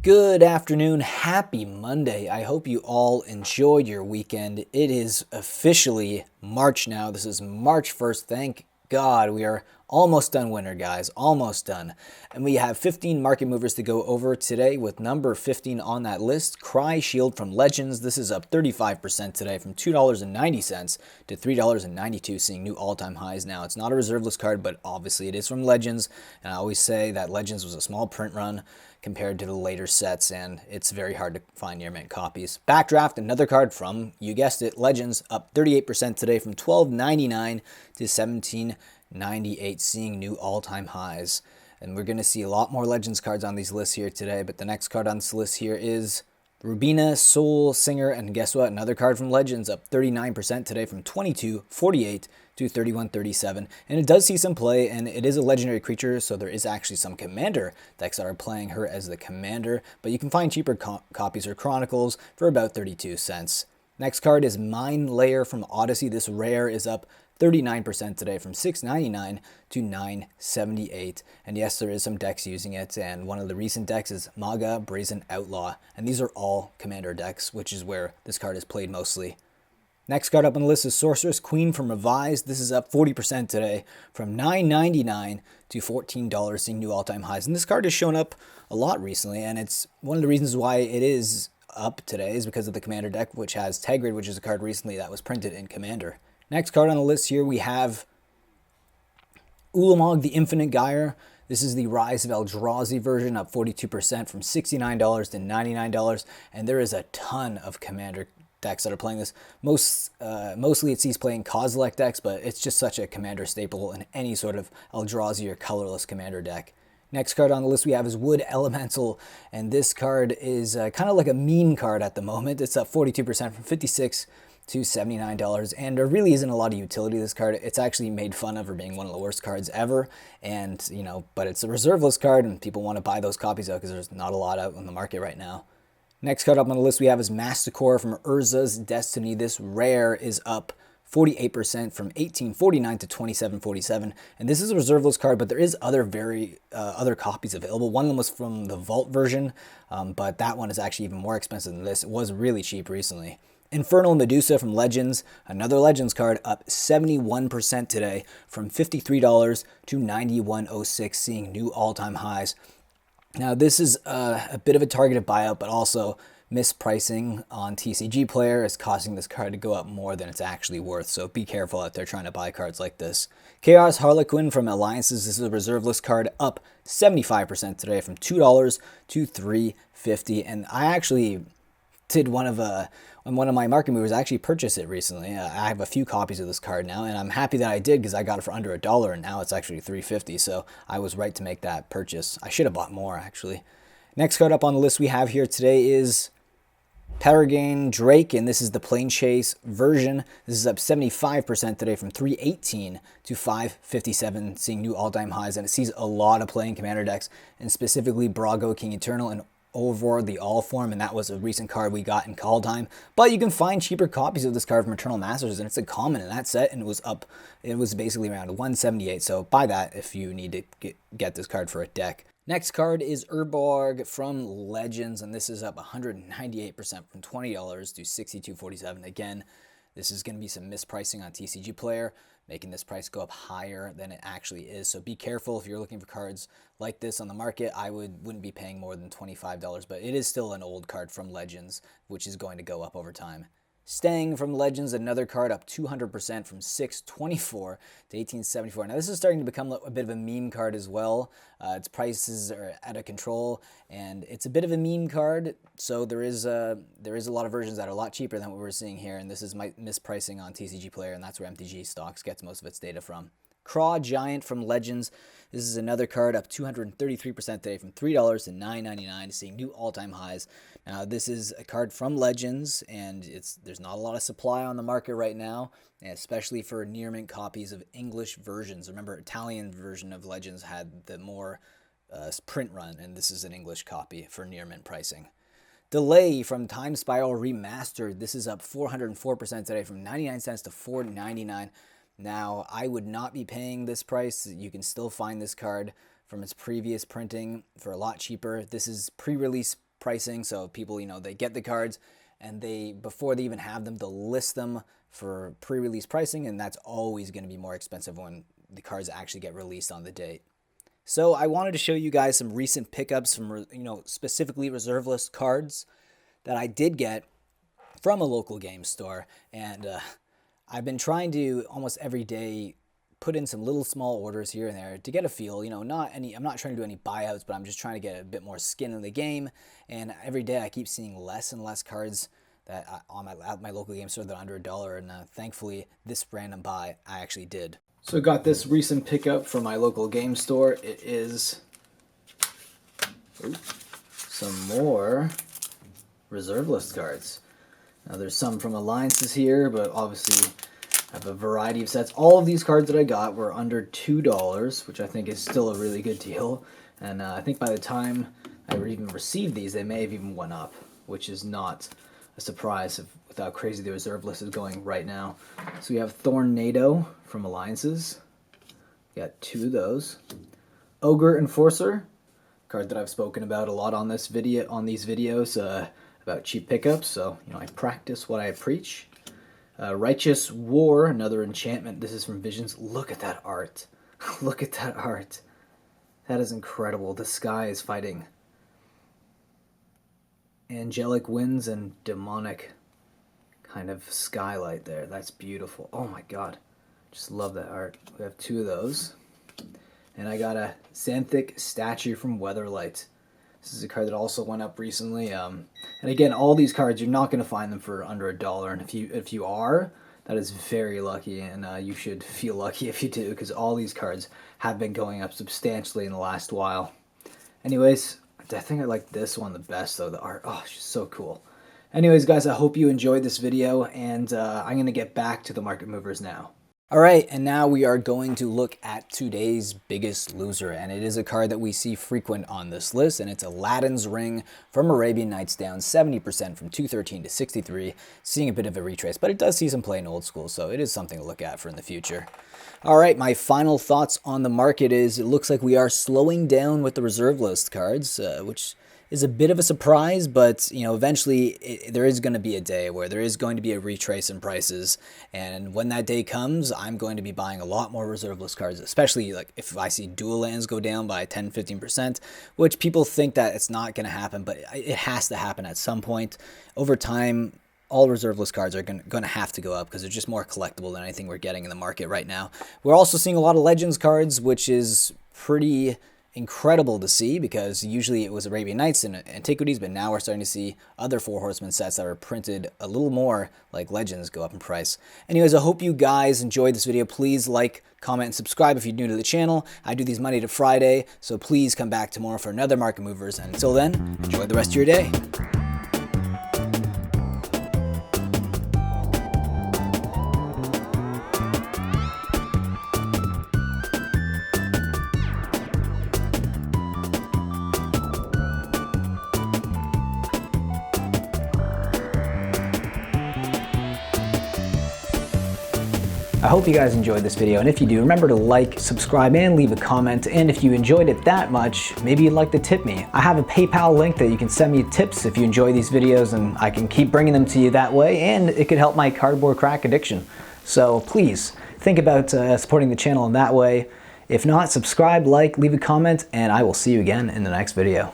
Good afternoon. Happy Monday. I hope you all enjoyed your weekend. It is officially March now. This is March 1st. Thank God we are almost done winter, guys. Almost done. And we have 15 market movers to go over today with number 15 on that list. Cry Shield from Legends. This is up 35% today from $2.90 to $3.92, seeing new all-time highs now. It's not a reserve list card, but obviously it is from Legends. And I always say that Legends was a small print run compared to the later sets, and it's very hard to find near mint copies. Backdraft, another card from, you guessed it, Legends, up 38% today from $12.99 to $17.98, seeing new all-time highs. And we're going to see a lot more Legends cards on these lists here today, but the next card on this list here is Rubina Soul Singer, and guess what? Another card from Legends, up 39% today from $22.48 to $31.37. And it does see some play, and it is a legendary creature, so there is actually some commander decks that are playing her as the commander, but you can find cheaper copies or Chronicles for about 32 cents. Next card is Mind Layer from Odyssey. This rare is up 39% today from $6.99 to $9.78. And yes, there is some decks using it, and one of the recent decks is Maga Brazen Outlaw. And these are all commander decks, which is where this card is played mostly. Next card up on the list is Sorceress Queen from Revised. This is up 40% today from $9.99 to $14, seeing new all-time highs. And this card has shown up a lot recently, and it's one of the reasons why it is up today is because of the commander deck, which has Tergrid, which is a card recently that was printed in Commander. Next card on the list here, we have Ulamog the Infinite Gyre. This is the Rise of Eldrazi version, up 42% from $69 to $99, and there is a ton of commander decks that are playing this. Mostly it sees playing Kozilek decks, but it's just such a commander staple in any sort of Eldrazi or colorless commander deck. Next card on the list we have is Wood Elemental, and this card is kind of like a meme card at the moment. It's up 42% from $56 to $79, and there really isn't a lot of utility to this card. It's actually made fun of for being one of the worst cards ever, and but it's a reserve list card, and people want to buy those copies out because there's not a lot out in the market right now. Next card up on the list we have is Masticore from Urza's Destiny. This rare is up 48% from $18.49 to $27.47, and this is a reserve list card, but there is other copies available. One of them was from the Vault version, but that one is actually even more expensive than this. It was really cheap recently. Infernal Medusa from Legends, another Legends card, up 71% today from $53 to $91.06, seeing new all-time highs. Now, this is a bit of a targeted buyout, but also mispricing on TCG Player is causing this card to go up more than it's actually worth, so be careful out there trying to buy cards like this. Chaos Harlequin from Alliances, this is a reserve list card, up 75% today from $2 to $3.50, and I actually did one of my market movers actually purchase it recently. I have a few copies of this card now, and I'm happy that I did because I got it for under $1, and now it's actually $3.50, so I was right to make that purchase. I should have bought more, actually. Next card up on the list we have here today is Peregrine Drake, and this is the Planechase version. This is up 75% today from $3.18 to $5.57, seeing new all-time highs, and it sees a lot of play in commander decks, and specifically Brago King Eternal and Over the All form, and that was a recent card we got in Kaldheim. But you can find cheaper copies of this card from Eternal Masters, and it's a common in that set, and it was basically around $178, so buy that if you need to get this card for a deck. Next card is Urborg from Legends, and this is up 198% from $20 to $62.47. Again, this is going to be some mispricing on TCG Player, making this price go up higher than it actually is. So be careful if you're looking for cards like this on the market. I wouldn't be paying more than $25, but it is still an old card from Legends, which is going to go up over time. Stang from Legends, another card, up 200% from $6.24 to $18.74. Now this is starting to become a bit of a meme card as well. Its prices are out of control, and it's a bit of a meme card. So there is a lot of versions that are a lot cheaper than what we're seeing here, and this is mispricing on TCG Player, and that's where MTG Stocks gets most of its data from. Craw Giant from Legends. This is another card, up 233% today from $3 to $9.99, seeing new all-time highs. Now, this is a card from Legends, and there's not a lot of supply on the market right now, especially for near mint copies of English versions. Remember, Italian version of Legends had the more print run, and this is an English copy for near mint pricing. Delay from Time Spiral Remastered. This is up 404% today from 99 cents to $4.99. Now, I would not be paying this price. You can still find this card from its previous printing for a lot cheaper. This is pre-release pricing. So people, they get the cards and before they even have them, they'll list them for pre-release pricing, and that's always going to be more expensive when the cards actually get released on the date. So I wanted to show you guys some recent pickups from, specifically reserve list cards that I did get from a local game store. And I've been trying to almost every day put in some little small orders here and there to get a feel. I'm not trying to do any buyouts, but I'm just trying to get a bit more skin in the game. And every day I keep seeing less and less cards that at my local game store that are under $1. And thankfully, this random buy I actually did. So I got this recent pickup from my local game store. It is some more reserve list cards. Now there's some from Alliances here, but obviously I have a variety of sets. All of these cards that I got were under $2, which I think is still a really good deal. And I think by the time I even received these, they may have even went up, which is not a surprise with how crazy the reserve list is going right now. So we have Thornado from Alliances. Got 2 of those. Ogre Enforcer, card that I've spoken about a lot on these videos about cheap pickups. So I practice what I preach. Righteous War, another enchantment. This is from Visions. Look at that art. Look at that art. That is incredible. The sky is fighting angelic winds and demonic kind of skylight there. That's beautiful. Oh my god. Just love that art. We have 2 of those. And I got a Xanthic Statue from Weatherlight. This is a card that also went up recently. And again, all these cards, you're not going to find them for under $1. And if you are, that is very lucky. And you should feel lucky if you do, because all these cards have been going up substantially in the last while. Anyways, I think I like this one the best, though. The art, oh, it's just so cool. Anyways, guys, I hope you enjoyed this video, and I'm going to get back to the market movers now. All right, and now we are going to look at today's biggest loser, and it is a card that we see frequent on this list, and it's Aladdin's Ring from Arabian Nights, down 70% from 213 to 63, seeing a bit of a retrace, but it does see some play in old school, so it is something to look at for in the future. All right, my final thoughts on the market is it looks like we are slowing down with the reserve list cards, which is a bit of a surprise, but eventually there is going to be a day where there is going to be a retrace in prices, and when that day comes, I'm going to be buying a lot more reserve list cards, especially like if I see dual lands go down by 10-15%, which people think that it's not going to happen, but it has to happen at some point. Over time, all reserve list cards are going to have to go up because they're just more collectible than anything we're getting in the market right now. We're also seeing a lot of Legends cards, which is pretty incredible to see because usually it was Arabian Nights and Antiquities, but now we're starting to see other Four Horsemen sets that are printed a little more like Legends go up in price. Anyways, I hope you guys enjoyed this video. Please like, comment, and subscribe if you're new to the channel. I do these Monday to Friday, so please come back tomorrow for another Market Movers. And until then, enjoy the rest of your day. I hope you guys enjoyed this video, and if you do, remember to like, subscribe, and leave a comment. And if you enjoyed it that much, maybe you'd like to tip me. I have a PayPal link that you can send me tips if you enjoy these videos, and I can keep bringing them to you that way, and it could help my cardboard crack addiction. So please, think about supporting the channel in that way. If not, subscribe, like, leave a comment, and I will see you again in the next video.